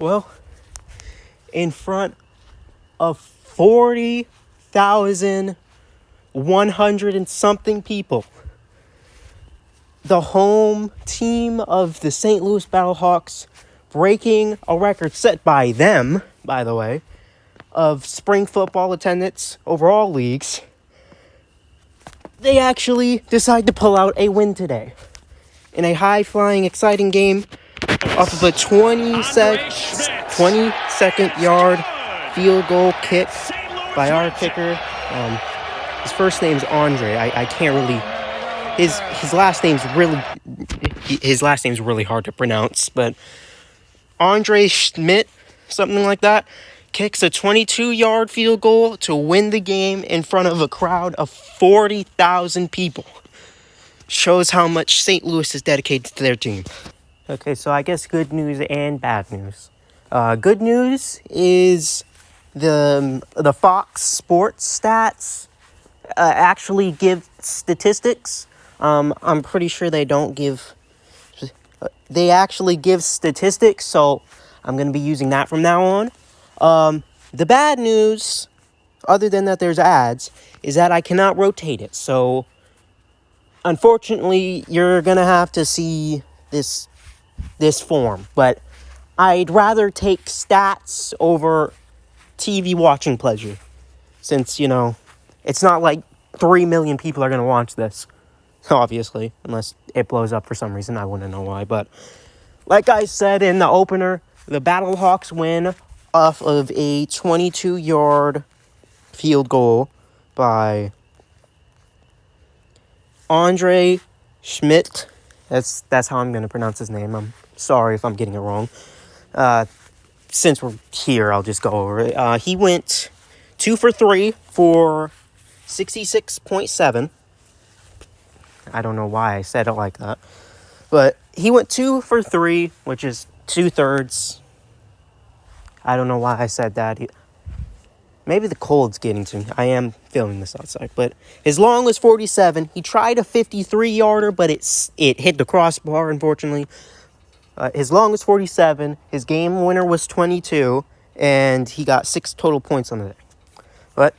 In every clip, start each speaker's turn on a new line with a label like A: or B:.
A: Well, in front of 40,100 and something people, the home team of the St. Louis Battlehawks, breaking a record set by them, by the way, of spring football attendance over all leagues, they actually decide to pull out a win today in a high-flying, exciting game off of a 20-second yard field goal kick by our kicker. His first name's Andre. I can't really... His last name's really hard to pronounce, but Andre Schmidt, something like that, kicks a 22-yard field goal to win the game in front of a crowd of 40,000 people. Shows how much St. Louis is dedicated to their team. Okay, so I guess good news and bad news. Good news is the Fox Sports stats actually give statistics. I'm pretty sure they don't give... They actually give statistics, so I'm going to be using that from now on. The bad news, other than that there's ads, is that I cannot rotate it. So, unfortunately, you're going to have to see this form. But I'd rather take stats over TV watching pleasure. Since, it's not like 3 million people are going to watch this. Obviously, unless it blows up for some reason. I wouldn't know why. But like I said in the opener, the Battlehawks win off of a 22-yard field goal by Andre Schmidt. That's how I'm going to pronounce his name. I'm sorry if I'm getting it wrong. Since we're here, I'll just go over it. He went 2 for 3 for 66.7. I don't know why I said it like that. But he went 2 for 3, which is 2/3. I don't know why I said that. Maybe the cold's getting to me. I am filming this outside. But his long was 47. He tried a 53-yarder, but it hit the crossbar, unfortunately. His long was 47. His game winner was 22. And he got 6 total points on the day. But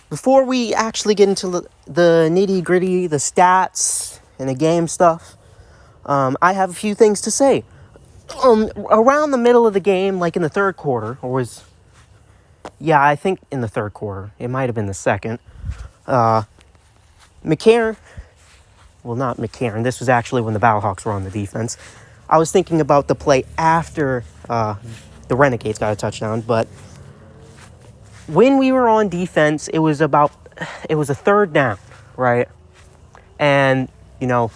A: before we actually get into the nitty-gritty, the stats, and the game stuff, I have a few things to say. Around the middle of the game, like in the third quarter, I think in the third quarter. It might have been the second. Not McCarron. This was actually when the Battlehawks were on the defense. I was thinking about the play after the Renegades got a touchdown, but when we were on defense, it was a third down, right? And,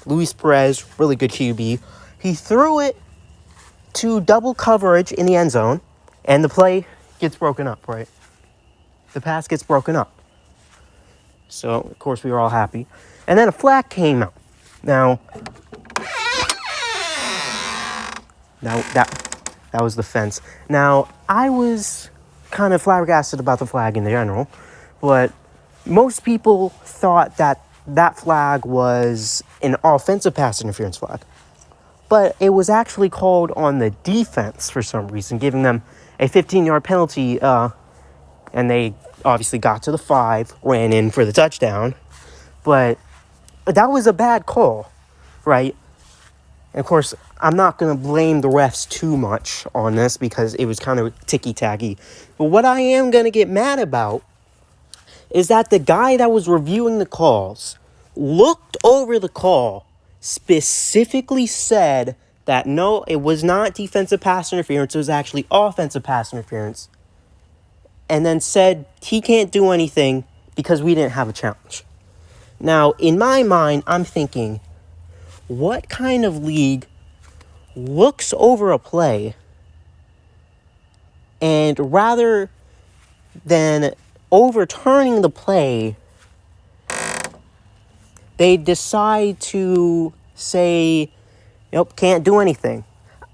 A: Luis Perez, really good QB, he threw it to double coverage in the end zone, and the play gets broken up, right? The pass gets broken up. So, of course, we were all happy. And then a flag came out. Now that was the fence. Now, I was kind of flabbergasted about the flag in general, but most people thought that flag was an offensive pass interference flag. But it was actually called on the defense for some reason, giving them a 15-yard penalty, and they obviously got to the 5, ran in for the touchdown. But that was a bad call, right? And of course, I'm not going to blame the refs too much on this because it was kind of ticky-tacky. But what I am going to get mad about is that the guy that was reviewing the calls looked over the call, specifically said that no, it was not defensive pass interference, it was actually offensive pass interference, and then said he can't do anything because we didn't have a challenge. Now, in my mind, I'm thinking, what kind of league looks over a play and rather than overturning the play, they decide to say, nope, can't do anything?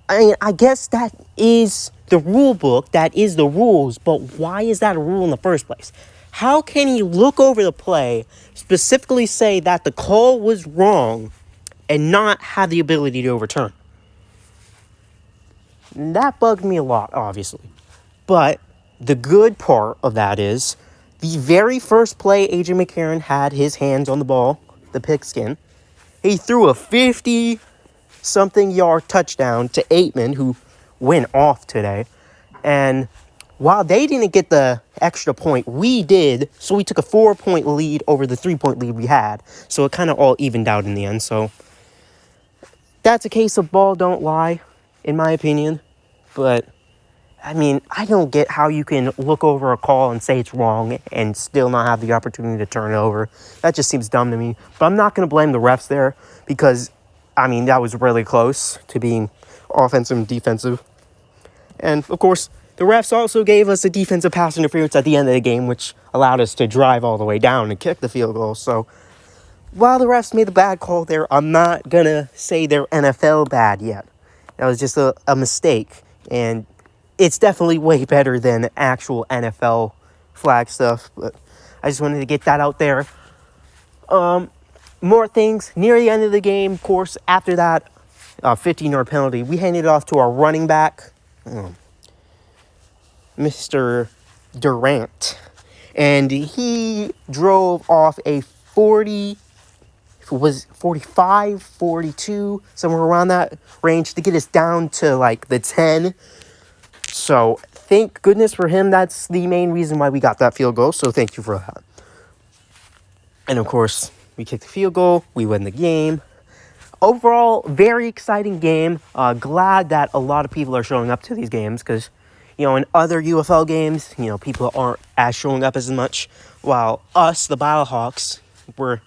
A: I guess that is the rule book, that is the rules, but why is that a rule in the first place? How can he look over the play, specifically say that the call was wrong, and not have the ability to overturn? That bugged me a lot, obviously. But the good part of that is the very first play AJ McCarron had his hands on the ball, the pigskin, he threw a 50-something yard touchdown to Aitman, who went off today. And while they didn't get the extra point, we did. So we took a 4-point lead over the 3-point lead we had. So it kind of all evened out in the end. So that's a case of ball don't lie, in my opinion. But, I mean, I don't get how you can look over a call and say it's wrong and still not have the opportunity to turn it over. That just seems dumb to me. But I'm not going to blame the refs there because, I mean, that was really close to being offensive and defensive. And, of course, the refs also gave us a defensive pass interference at the end of the game, which allowed us to drive all the way down and kick the field goal. So, while the refs made a bad call there, I'm not going to say they're NFL bad yet. That was just a mistake. And it's definitely way better than actual NFL flag stuff. But I just wanted to get that out there. More things. Near the end of the game, of course, after that 15-yard penalty, we handed it off to our running back, Mr. Durant. And he drove off a 45, 42, somewhere around that range to get us down to like the 10. So thank goodness for him. That's the main reason why we got that field goal. So thank you for that. And of course, we kicked the field goal. We win the game. Overall, very exciting game. Glad that a lot of people are showing up to these games because, you know, in other UFL games, you know, people aren't as showing up as much. While us, the Battlehawks, were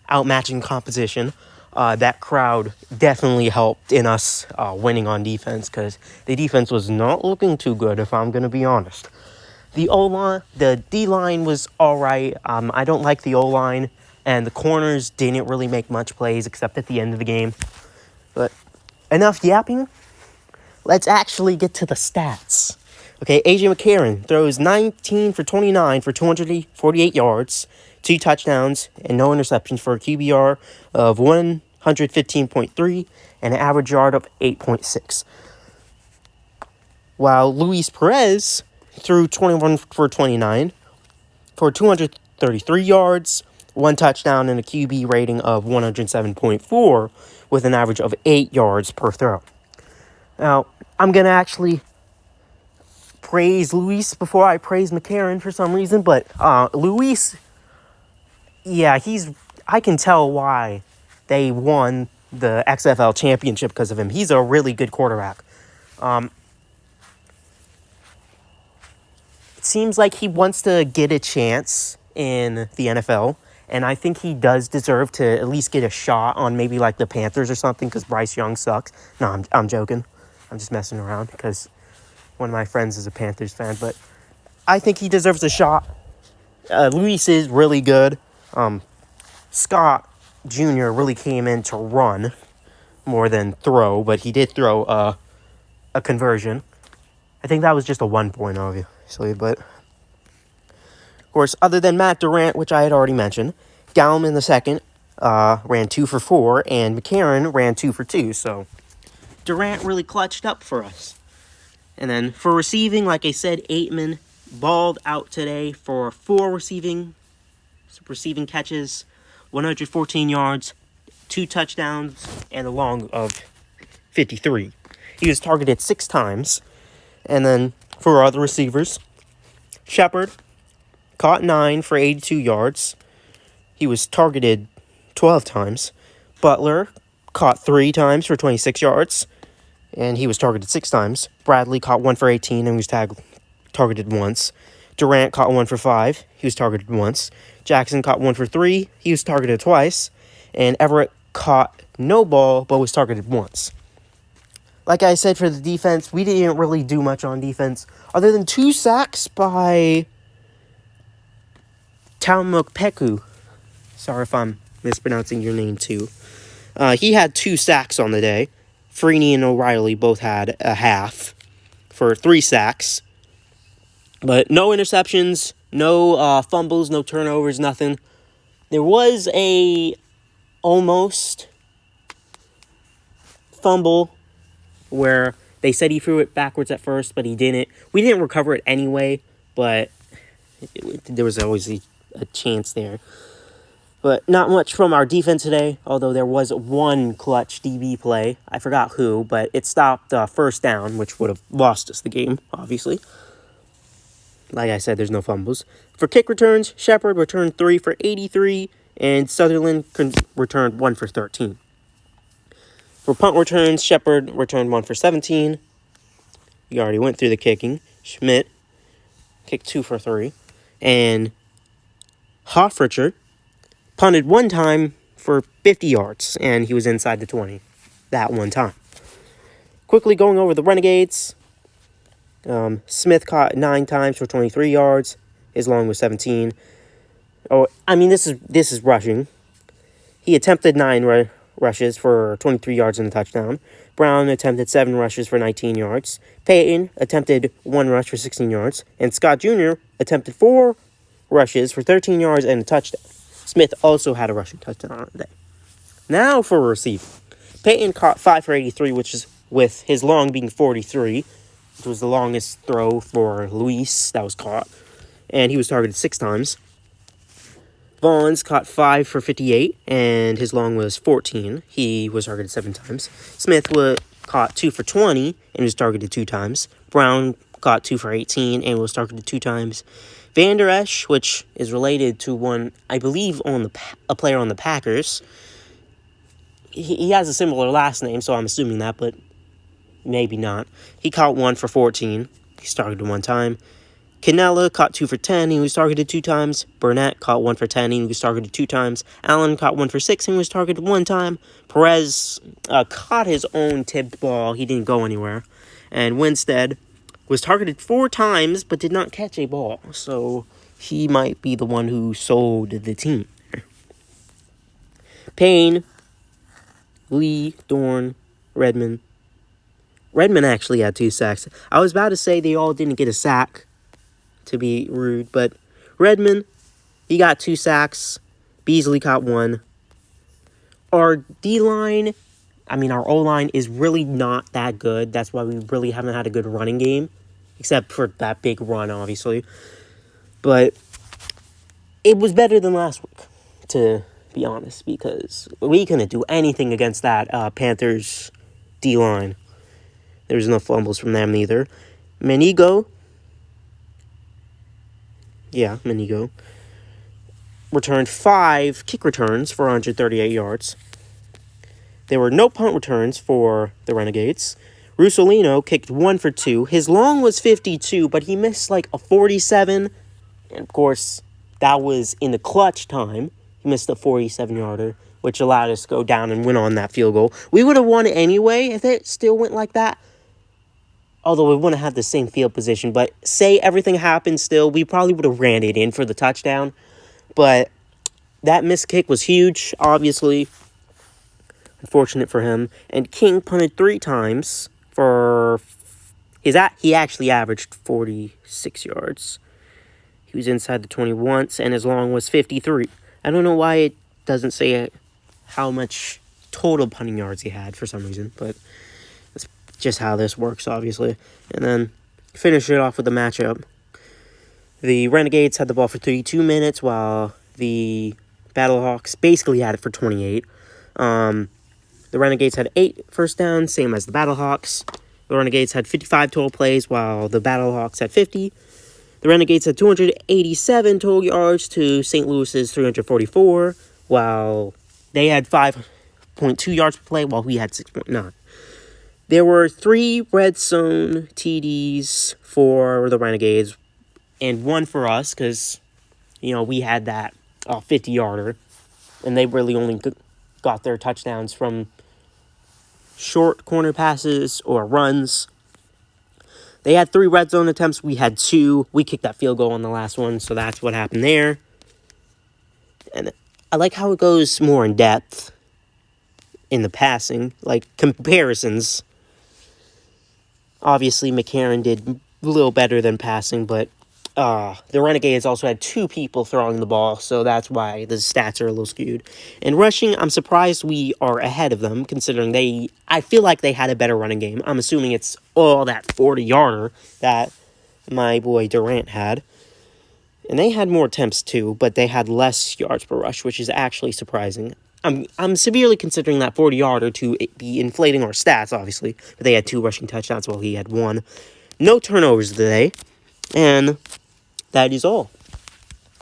A: outmatching competition. That crowd definitely helped in us winning on defense because the defense was not looking too good, if I'm going to be honest. The D-line was all right. I don't like the O-line, and the corners didn't really make much plays except at the end of the game. But enough yapping. Let's actually get to the stats. Okay, AJ McCarron throws 19 for 29 for 248 yards, 2 touchdowns, and no interceptions for a QBR of 115.3 and an average yard of 8.6. While Luis Perez threw 21 for 29 for 233 yards, 1 touchdown, and a QB rating of 107.4 with an average of 8 yards per throw. Now, I'm going to actually praise Luis before I praise McCarron for some reason, but Luis, yeah, I can tell why they won the XFL championship because of him. He's a really good quarterback. It seems like he wants to get a chance in the NFL, and I think he does deserve to at least get a shot on maybe like the Panthers or something because Bryce Young sucks. No, I'm joking. I'm just messing around because one of my friends is a Panthers fan, but I think he deserves a shot. Luis is really good. Scott Jr. really came in to run more than throw, but he did throw a conversion. I think that was just a 1 point, obviously, but of course, other than Matt Durant, which I had already mentioned, Gallman the second ran 2 for 4, and McCarron ran 2 for 2, so Durant really clutched up for us. And then for receiving, like I said, Aitman balled out today for 4 receiving catches, 114 yards, 2 touchdowns, and a long of 53. He was targeted 6 times. And then for our other receivers, Shepard caught 9 for 82 yards. He was targeted 12 times. Butler caught 3 times for 26 yards. And he was targeted 6 times. Bradley caught 1 for 18 and was targeted once. Durant caught 1 for 5. He was targeted once. Jackson caught 1 for 3. He was targeted twice. And Everett caught no ball but was targeted once. Like I said, for the defense, we didn't really do much on defense other than 2 sacks by Taumokpeku. Sorry if I'm mispronouncing your name too. He had 2 sacks on the day. Freeney and O'Reilly both had a half for 3 sacks. But no interceptions, no fumbles, no turnovers, nothing. There was a almost fumble where They said he threw it backwards at first, but he didn't. We didn't recover it anyway, but there was always a chance there. But not much from our defense today, although there was one clutch DB play. I forgot who, but it stopped first down, which would have lost us the game, obviously. Like I said, there's no fumbles. For kick returns, Shepard returned 3 for 83, and Sutherland returned 1 for 13. For punt returns, Shepard returned 1 for 17. We already went through the kicking. Schmidt kicked 2 for 3. And Hoffricher punted one time for 50 yards, and he was inside the 20 that one time. Quickly going over the Renegades, Smith caught 9 times for 23 yards. His long was 17. This is rushing. He attempted 9 rushes for 23 yards and a touchdown. Brown attempted 7 rushes for 19 yards. Payton attempted 1 rush for 16 yards. And Scott Jr. attempted 4 rushes for 13 yards and a touchdown. Smith also had a rushing touchdown on the day. Now for receiving. Payton caught 5 for 83, which is with his long being 43, which was the longest throw for Luis that was caught. And he was targeted 6 times. Vaughns caught 5 for 58, and his long was 14. He was targeted 7 times. Smith caught 2 for 20, and was targeted 2 times. Brown caught 2 for 18, and was targeted 2 times. Van Der Esch, which is related to one, I believe, a player on the Packers. He has a similar last name, so I'm assuming that, but maybe not. He caught 1 for 14. He's targeted 1 time. Canella caught 2 for 10. He was targeted 2 times. Burnett caught 1 for 10. He was targeted 2 times. Allen caught 1 for 6 and was targeted 1 time. Perez caught his own tipped ball. He didn't go anywhere. And Winstead was targeted 4 times but did not catch a ball. So he might be the one who sold the team. Payne, Lee, Dorn, Redmond. Redmond actually had 2 sacks. I was about to say they all didn't get a sack, to be rude, but Redmond, he got 2 sacks. Beasley caught 1. Our D-line, our O-line is really not that good. That's why we really haven't had a good running game, except for that big run, obviously. But it was better than last week, to be honest, because we couldn't do anything against that Panthers D-line. There's no fumbles from them either. Menigo returned 5 kick returns for 138 yards. There were no punt returns for the Renegades. Russolino kicked 1 for 2. His long was 52, but he missed like a 47. And of course, that was in the clutch time. He missed a 47-yarder, which allowed us to go down and win on that field goal. We would have won it anyway if it still went like that. Although we wouldn't have the same field position. But say everything happened still, we probably would have ran it in for the touchdown. But that missed kick was huge, obviously. Unfortunate for him. And King punted 3 times for he actually averaged 46 yards. He was inside the 20 once, and his long was 53. I don't know why it doesn't say how much total punting yards he had for some reason, but that's just how this works, obviously. And then finish it off with the matchup. The Renegades had the ball for 32 minutes, while the Battlehawks basically had it for 28. The Renegades had 8 first downs, same as the Battlehawks. The Renegades had 55 total plays, while the Battlehawks had 50. The Renegades had 287 total yards to St. Louis's 344, while they had 5.2 yards per play, while we had 6.9. There were 3 red zone TDs for the Renegades, and 1 for us, because, we had that 50-yarder, and they really only got their touchdowns from short corner passes or runs. They had 3 red zone attempts. We had 2. We kicked that field goal on the last one, so that's what happened there. And I like how it goes more in depth in the passing, like the Renegades also had 2 people throwing the ball, so that's why the stats are a little skewed. In rushing, I'm surprised we are ahead of them, considering I feel like they had a better running game. I'm assuming it's all that 40-yarder that my boy Durant had. And they had more attempts too, but they had less yards per rush, which is actually surprising. I'm severely considering that 40-yarder to be inflating our stats, obviously. But they had 2 rushing touchdowns while he had 1. No turnovers today. And that is all.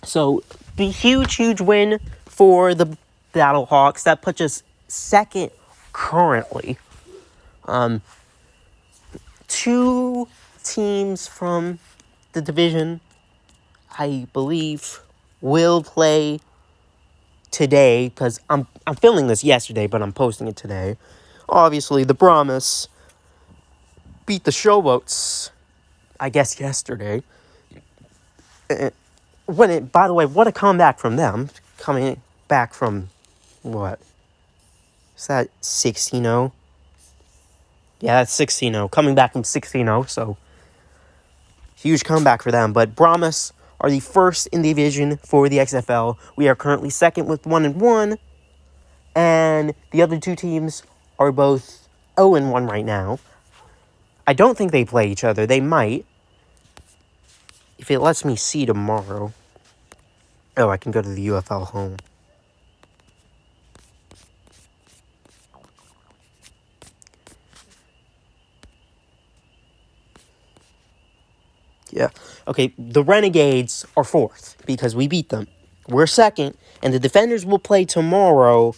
A: So, the huge win for the Battlehawks. That puts us second currently. 2 teams from the division, I believe, will play today, because I'm filming this yesterday, but I'm posting it today. Obviously, the Brahmas beat the Showboats, I guess, yesterday. By the way, what a comeback from them. Coming back from, what? Is that 16-0? Yeah, that's 16-0. Coming back from 16-0, so huge comeback for them. But Brahmas are the first in the division for the XFL. We are currently second with 1-1. And the other 2 teams are both 0-1 right now. I don't think they play each other. They might. If it lets me see tomorrow. Oh, I can go to the UFL home. Yeah. Okay, the Renegades are 4th because we beat them. We're 2nd, and the Defenders will play tomorrow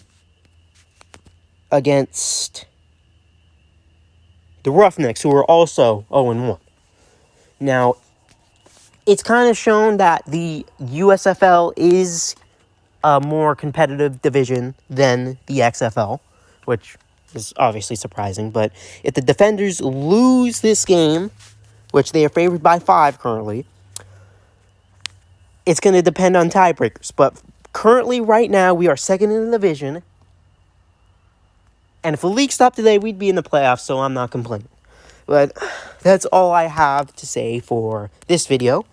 A: against the Roughnecks, who are also 0-1. Now, it's kind of shown that the USFL is a more competitive division than the XFL, which is obviously surprising. But if the Defenders lose this game, which they are favored by 5 currently, it's going to depend on tiebreakers. But currently, right now, we are 2nd in the division. And if the league stopped today, we'd be in the playoffs, so I'm not complaining. But that's all I have to say for this video.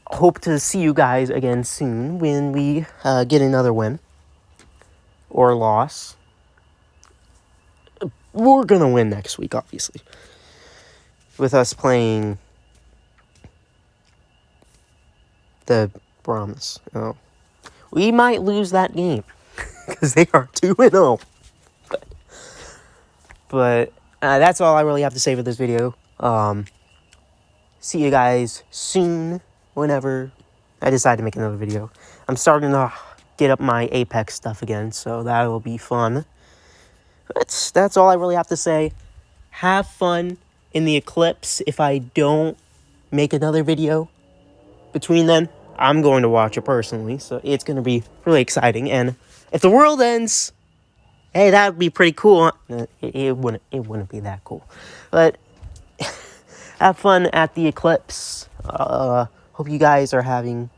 A: Hope to see you guys again soon when we get another win or loss. We're going to win next week, obviously, with us playing the Brahmas. Oh. We might lose that game because they are 2-0. But that's all I really have to say for this video. See you guys soon whenever I decide to make another video. I'm starting to get up my Apex stuff again, so that'll be fun. That's all I really have to say. Have fun in the eclipse. If I don't make another video between then, I'm going to watch it personally, so it's going to be really exciting. And if the world ends, hey, that would be pretty cool. It wouldn't be that cool. But have fun at the eclipse. Hope you guys are having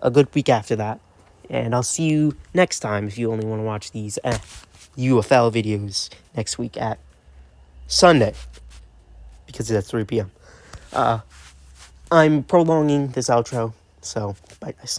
A: a good week after that. And I'll see you next time if you only want to watch these UFL videos next week at Sunday, because it's at 3 p.m. I'm prolonging this outro, so bye guys.